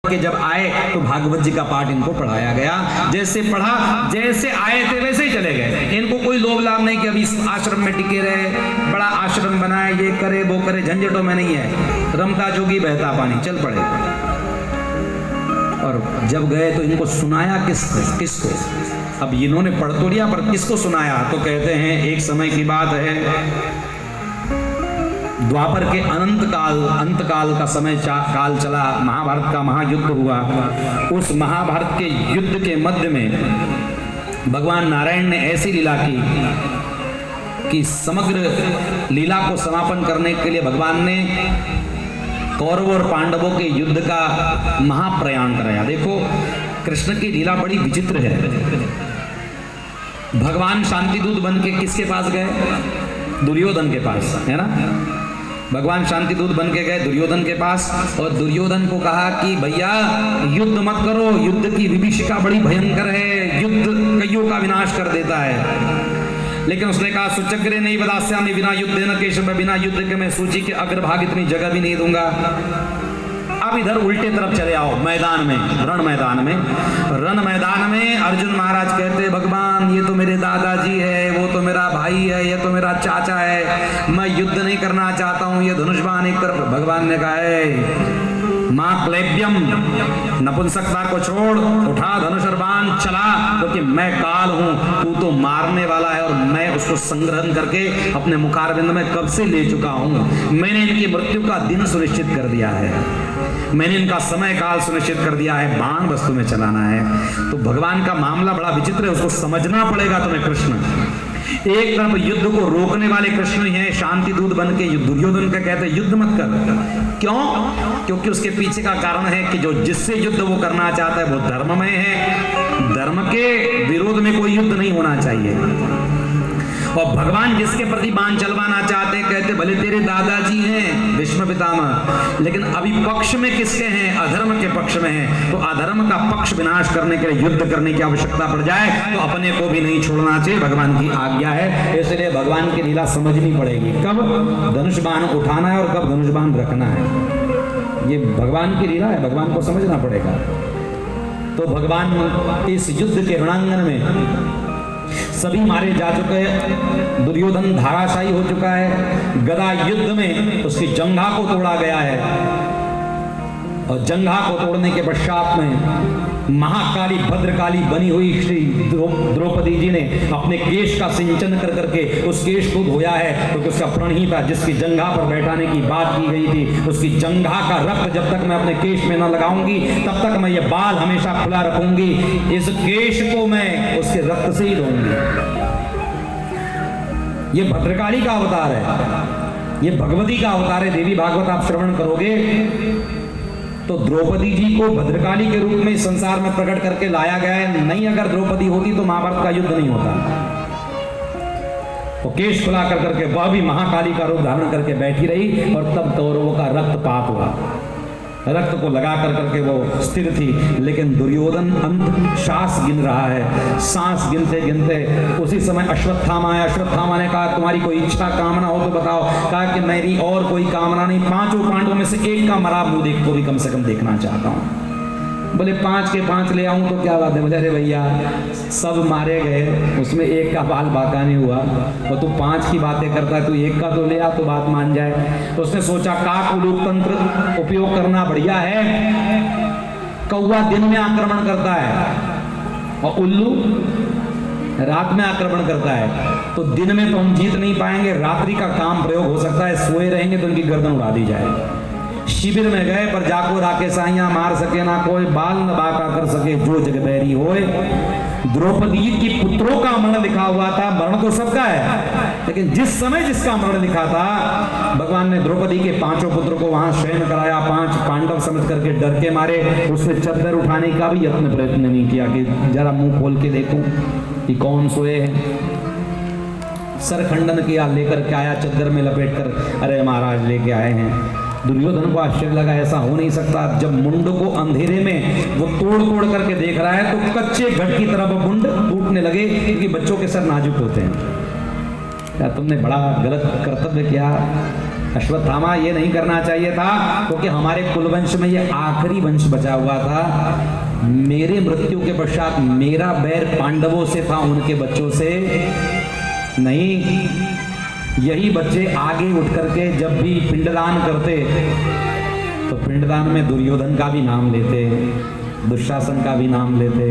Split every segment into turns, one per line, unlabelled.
कि जब आए तो भागवत जी का पाठ इनको पढ़ाया गया। जैसे पढ़ा, जैसे आए थे वैसे ही चले गए। इनको कोई लोभ लाभ नहीं कि अभी इस आश्रम में टिके रहे, बड़ा आश्रम बनाए, ये करे वो करे, झंझटों में नहीं है। रमता जोगी बहता पानी, चल पड़े। और जब गए तो इनको सुनाया किसको? अब इन्होंने पढ़ तो लिया पर किसको सुनाया? तो कहते हैं एक समय की बात है, द्वापर के अंत काल का समय काल चला, महाभारत का महायुद्ध हुआ। उस महाभारत के युद्ध के मध्य में भगवान नारायण ने ऐसी लीला की कि समग्र लीला को समापन करने के लिए भगवान ने कौरवों और पांडवों के युद्ध का महाप्रयाण कराया। देखो कृष्ण की लीला बड़ी विचित्र है। भगवान शांतिदूत बन के किसके पास गए? दुर्योधन के पास, है ना। भगवान शांतिदूत बन के गए दुर्योधन के पास और दुर्योधन को कहा कि भैया युद्ध मत करो, युद्ध की विभीषिका बड़ी भयंकर है, युद्ध कईयों का विनाश कर देता है। लेकिन उसने कहा सुचक्रे नहीं बदास्यामि विना युद्ध न केशव, बिना युद्ध के मैं सूची के अग्रभाग इतनी जगह भी नहीं दूंगा। अब इधर उल्टे तरफ चले आओ, मैदान में, रण मैदान में अर्जुन महाराज कहते भगवान ये तो मेरे दादाजी है, वो तो मेरा भाई है, ये तो मेरा चाचा है, मैं युद्ध नहीं करना चाहता हूं, ये धनुष्बाण एक तरफ। भगवान ने कहा है मां क्लेब्यम, नपुंसकता को छोड़, उठा धनुष और बाण, चला, क्योंकि मैं काल हूं, तू तो मारने वाला है और मैं उसको संग्रहण करके अपने मुखारविंद में कब से ले चुका हूं। मैंने इनकी मृत्यु का दिन सुनिश्चित कर दिया है, मैंने इनका समय काल सुनिश्चित कर दिया है, बाण वस्तु में चलाना है। तो भगवान का मामला बड़ा विचित्र है, उसको समझना पड़ेगा तुम्हें। कृष्ण एक तरफ युद्ध को रोकने वाले कृष्ण हैं, शांतिदूत बन के दुर्योधन का कहते युद्ध मत कर। क्यों? क्योंकि उसके पीछे का कारण है कि जो जिससे युद्ध वो करना चाहता है वो धर्ममय है, धर्म के विरोध में कोई युद्ध नहीं होना चाहिए। और भगवान जिसके प्रति बाण चलवाना चाहते हैं कहते भले तेरे दादाजी हैं भीष्म पितामह, लेकिन अभी पक्ष में किसके हैं? अधर्म के पक्ष में हैं। तो अधर्म का पक्ष विनाश करने के लिए युद्ध करने की आवश्यकता पड़ जाए तो अपने को भी नहीं छोड़ना चाहिए, भगवान की आज्ञा है। इसलिए भगवान की लीला समझनी पड़ेगी, कब धनुष बाण उठाना है और कब धनुष बाण रखना है। ये भगवान की लीला है, भगवान को समझना पड़ेगा। तो भगवान इस युद्ध के रणांगण में सभी मारे जा चुके हैं, दुर्योधन धाराशायी हो चुका है, गदा युद्ध में उसकी जंघा को तोड़ा गया है और जंघा को तोड़ने के पश्चात में महाकाली भद्रकाली बनी हुई श्री द्रौपदी जी ने अपने केश का सिंचन कर करके उस केश को धोया है, क्योंकि उसका प्रण ही था जिसकी जंघा पर बैठाने की बात की गई थी। उसकी जंघा का रक्त जब तक मैं अपने केश में न लगाऊंगी तब तक मैं ये बाल हमेशा खुला रखूंगी, इस केश को मैं उसके रक्त से ही धोऊंगी। ये भद्रकाली का अवतार है, ये भगवती का अवतार है। देवी भागवत आप श्रवण करोगे तो द्रौपदी जी को भद्रकाली के रूप में संसार में प्रकट करके लाया गया है। नहीं अगर द्रौपदी होती तो महाभारत का युद्ध नहीं होता। तो केश खुला कर करके वह भी महाकाली का रूप धारण करके बैठी रही और तब कौरवों का रक्तपात हुआ, रक्त को लगा कर करके वो स्थिर थी। लेकिन दुर्योधन अंत श्वास गिन रहा है, सांस गिनते गिनते उसी समय अश्वत्थामा है। अश्वत्थामा ने कहा तुम्हारी कोई इच्छा कामना हो तो बताओ। कहा कि मेरी और कोई कामना नहीं, पांचों पांडवों में से एक का मरा मुंह देख को भी कम से कम देखना चाहता हूँ। बोले 5 के 5 ले आऊं तो क्या बात है? बोले अरे भैया सब मारे गए, उसमें एक का बाल बाका नहीं हुआ और तू 5 की बातें करता है, तू एक का तो ले आ तो बात मान जाए। तो उसने सोचा काक उलूक तंत्र उपयोग करना बढ़िया है। कौवा दिन में आक्रमण करता है और उल्लू रात में आक्रमण करता है, तो दिन में तो हम जीत नहीं पाएंगे, रात्रि का काम प्रयोग हो सकता है, सोए रहेंगे तो उनकी गर्दन उड़ा दी जाए। शिविर में गए पर जाको राके साइया, मार सके ना कोई, बाल न बाका कर सके जो जग बैरी होए। द्रौपदी की पुत्रों का मरण लिखा हुआ था, मरण तो सबका है, लेकिन जिस समय जिसका मरण लिखा था भगवान ने द्रौपदी के 5 पुत्रों को वहां शयन कराया। 5 पांडव समझ करके डर के मारे उसने चद्दर उठाने का भी यत्न प्रयत्न नहीं किया कि जरा मुंह खोल के देखूं कि कौन सोए हैं। सर खंडन किया, लेकर के आया चद्दर में लपेट कर, अरे महाराज लेके आए हैं। दुर्योधन को आश्चर्य लगा, ऐसा हो नहीं सकता। जब मुंड को अंधेरे में वो तोड़ तोड़ करके देख रहा है तो कच्चे घट की तरह वो मुंड टूटने लगे, क्योंकि बच्चों के सर नाजुक होते हैं। क्या तुमने बड़ा गलत कर्तव्य किया, अश्वत्थामा ये नहीं करना चाहिए था, क्योंकि हमारे कुलवंश में ये आखिरी वंश बचा हुआ था। मेरे मृत्यु के पश्चात मेरा बैर पांडवों से था, उनके बच्चों से नहीं। यही बच्चे आगे उठ करके जब भी पिंडदान करते तो पिंडदान में दुर्योधन का भी नाम लेते, दुशासन का भी नाम लेते।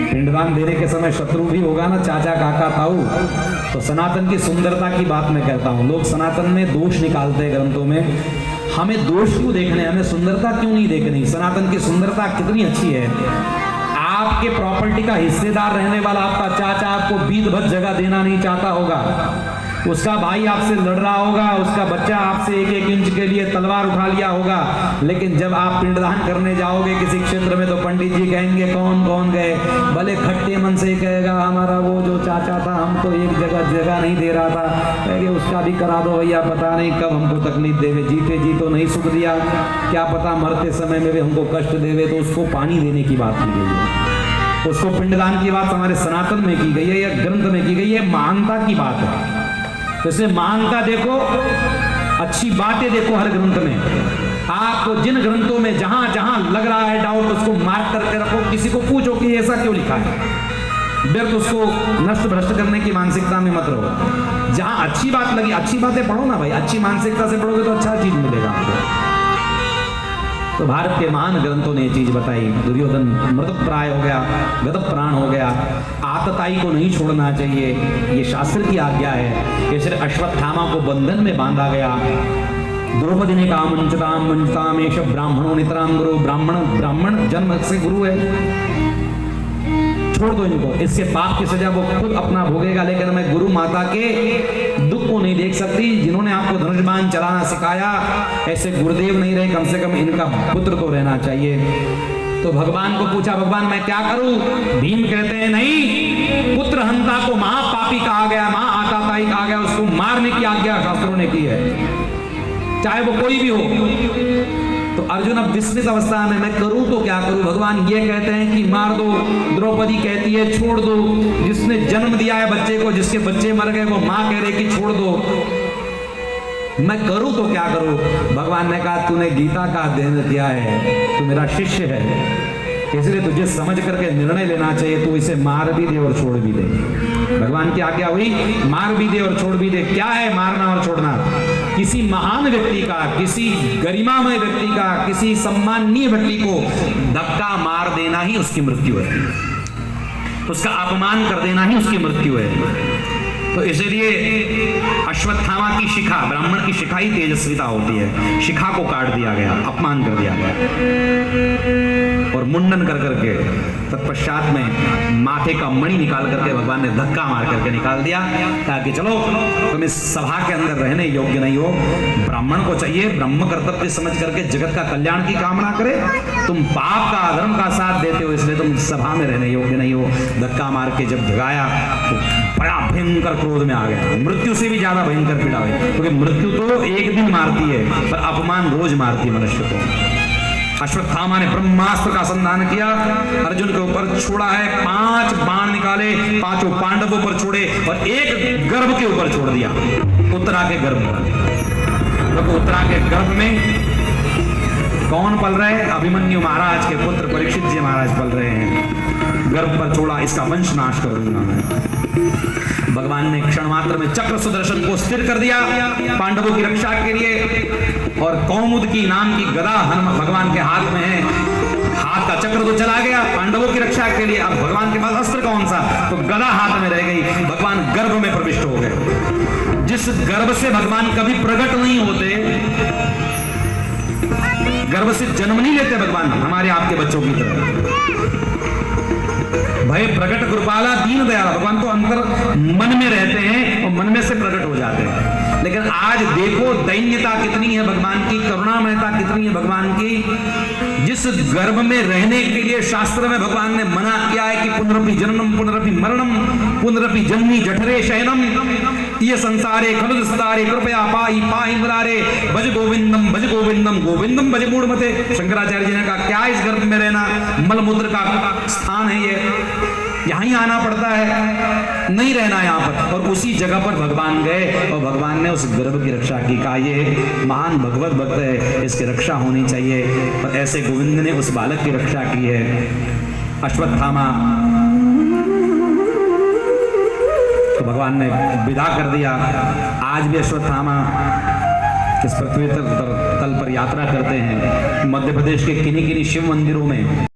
पिंडदान देने के समय शत्रु भी होगा ना, चाचा काका ताऊ। तो सनातन की सुंदरता की बात मैं कहता हूँ, लोग सनातन में दोष निकालते हैं ग्रंथों में, हमें दोष क्यों देखने, हमें सुंदरता क्यों नहीं देखनी। सनातन की सुंदरता कितनी अच्छी है। आपके प्रॉपर्टी का हिस्सेदार रहने वाला आपका चाचा आपको बीत भर जगह देना नहीं चाहता होगा, उसका भाई आपसे लड़ रहा होगा, उसका बच्चा आपसे 1-1 इंच के लिए तलवार उठा लिया होगा, लेकिन जब आप पिंडदान करने जाओगे किसी क्षेत्र में तो पंडित जी कहेंगे कौन कौन गए, भले खट्टे मन से कहेगा हमारा वो जो चाचा था हमको एक जगह नहीं दे रहा था, कहेंगे उसका भी करा दो भैया, पता नहीं कब हमको तकलीफ देवे, जीते जी तो नहीं सुख दिया, क्या पता मरते समय में भी हमको कष्ट देवे। तो उसको पानी देने की बात की गई है, उसको पिंडदान की बात हमारे सनातन में की गई है या ग्रंथ में की गई है, महानता की बात है। तो इसमें महानता देखो, अच्छी बातें देखो हर ग्रंथ में। आपको जिन ग्रंथों में जहां जहां लग रहा है डाउट, उसको मार्क करके रखो, किसी को पूछो कि ऐसा क्यों लिखा है, व्यर्थ उसको नष्ट भ्रष्ट करने की मानसिकता में मत रहो। जहां अच्छी बात लगी, अच्छी बातें पढ़ो ना भाई, अच्छी मानसिकता से पढ़ोगे तो अच्छा चीज मिलेगा आपको। तो भारत के महान ग्रंथों ने ये चीज बताई। दुर्योधन मृतप्राय हो गया, गदप प्राण हो गया, आतताई को नहीं छोड़ना चाहिए, ये शास्त्र की आज्ञा है। इसलिए अश्वत्थामा को बंधन में बांधा गया। द्रौपदी ने कहा मंचताम एष ब्राह्मणों नितराम गुरु, ब्राह्मण जन्म से गुरु है, छोड़ दो इनको, इसके पाप की सजा वो खुद अपना भोगेगा, लेकिन मैं गुरु माता के दुख को नहीं देख सकती। जिन्होंने आपको धनुष्बाण चलाना सिखाया, ऐसे गुरुदेव नहीं रहे, कम से कम इनका पुत्र तो रहना चाहिए। तो भगवान को पूछा, भगवान मैं क्या करूं? भीम कहते हैं नहीं, पुत्र हंता को महापापी कहा गया, महाआताताई कहा गया, उसको मारने की आज्ञा शास्त्रों ने की है, चाहे वो कोई भी हो। तो अर्जुन अब विस्मित अवस्था में, मैं करूं तो क्या करूं? भगवान ये कहते हैं कि मार दो, द्रौपदी कहती है छोड़ दो, जिसने जन्म दिया है बच्चे को, जिसके बच्चे मर गए, वो मां कह रही कि छोड़ दो, मैं करूं तो क्या करूं? भगवान ने कहा तूने गीता का अध्ययन किया है, तू मेरा शिष्य है, इसलिए तुझे समझ करके निर्णय लेना चाहिए, तू इसे मार भी दे और छोड़ भी दे। भगवान की आज्ञा हुई, मार भी दे और छोड़ भी दे। क्या है मारना और छोड़ना? किसी महान व्यक्ति का, किसी गरिमामय व्यक्ति का, किसी सम्माननीय व्यक्ति को धक्का मार देना ही उसकी मृत्यु है, उसका अपमान कर देना ही उसकी मृत्यु है। तो इसलिए अश्वत्थामा की शिखा, ब्राह्मण की शिखा ही तेजस्विता होती है, शिखा को काट दिया गया, अपमान कर दिया गया और मुंडन कर करके तत्पश्चात में माथे का मणि निकाल करके भगवान ने धक्का मार करके निकाल दिया, ताकि चलो तुम इस सभा के अंदर रहने योग्य नहीं हो। ब्राह्मण को चाहिए ब्रह्म कर्तव्य समझ करके जगत का कल्याण की कामना करे, तुम पाप का अधर्म का साथ देते हो, इसलिए तुम सभा में रहने योग्य नहीं हो। धक्का मार के जब भगाया तो बड़ा भयंकर क्रोध में आ गया, मृत्यु से भी ज्यादा भयंकर पीड़ा हुई, क्योंकि मृत्यु तो एक दिन मारती है पर अपमान रोज मारती है मनुष्य को। अश्वत्थामा ने ब्रह्मास्त्र का संधान किया, अर्जुन के ऊपर छोड़ा है, 5 बाण निकाले, 5 पांडवों पर छोड़े और एक गर्भ के ऊपर छोड़ दिया, उत्तरा के गर्भ पर। तो उत्तरा के गर्भ में कौन पल रहे? अभिमन्यु महाराज के पुत्र परीक्षित जी महाराज पल रहे हैं, गर्भ पर छोड़ा, इसका वंश नाश कर दूंगा मैं। भगवान ने क्षण मात्र में चक्र सुदर्शन को स्थिर कर दिया पांडवों की रक्षा के लिए, और कौमुद की नाम की गदा भगवान के हाथ में है, हाथ का चक्र तो चला गया पांडवों की रक्षा के लिए, अब भगवान के पास अस्त्र कौन सा? तो गदा हाथ में रह गई। भगवान गर्भ में प्रविष्ट हो गए, जिस गर्भ से भगवान कभी प्रकट नहीं होते, गर्भ से जन्म नहीं लेते भगवान हमारे आपके बच्चों की तरह। भय प्रकट कृपाला दीन दयाला, भगवान तो अंतर मन में रहते हैं और मन में से प्रकट हो जाते हैं। लेकिन आज देखो दैन्यता कितनी है भगवान की, करुणामयता कितनी है भगवान की। जिस गर्भ में रहने के लिए शास्त्र में भगवान ने मना किया है कि पुनरपि जननम पुनरपि मरणम पुनरपि जन्मी जठरे शयनम ये संसारे खलु विस्तारे कृपया पाहि पाहि मुरारे भज गोविंदम गोविंदम भज मूढ़मते। शंकराचार्य जी ने कहा क्या इस गर्भ में रहना, मलमूत्र का स्थान है ये, यहाँ ही आना पड़ता है, नहीं रहना यहाँ पर। और उसी जगह पर भगवान गए और भगवान ने उस गर्भ की रक्षा की। कहा ये महान भगवत भक्त है, इसकी रक्षा होनी चाहिए। और ऐसे गोविंद ने उस बालक की रक्षा की है। अश्वत्थामा तो भगवान ने विदा कर दिया। आज भी अश्वत्थामा इस पृथ्वी तल पर यात्रा करते हैं। मध्य प्रदेश के किन्हीं किन्हीं शिव मंदिरों में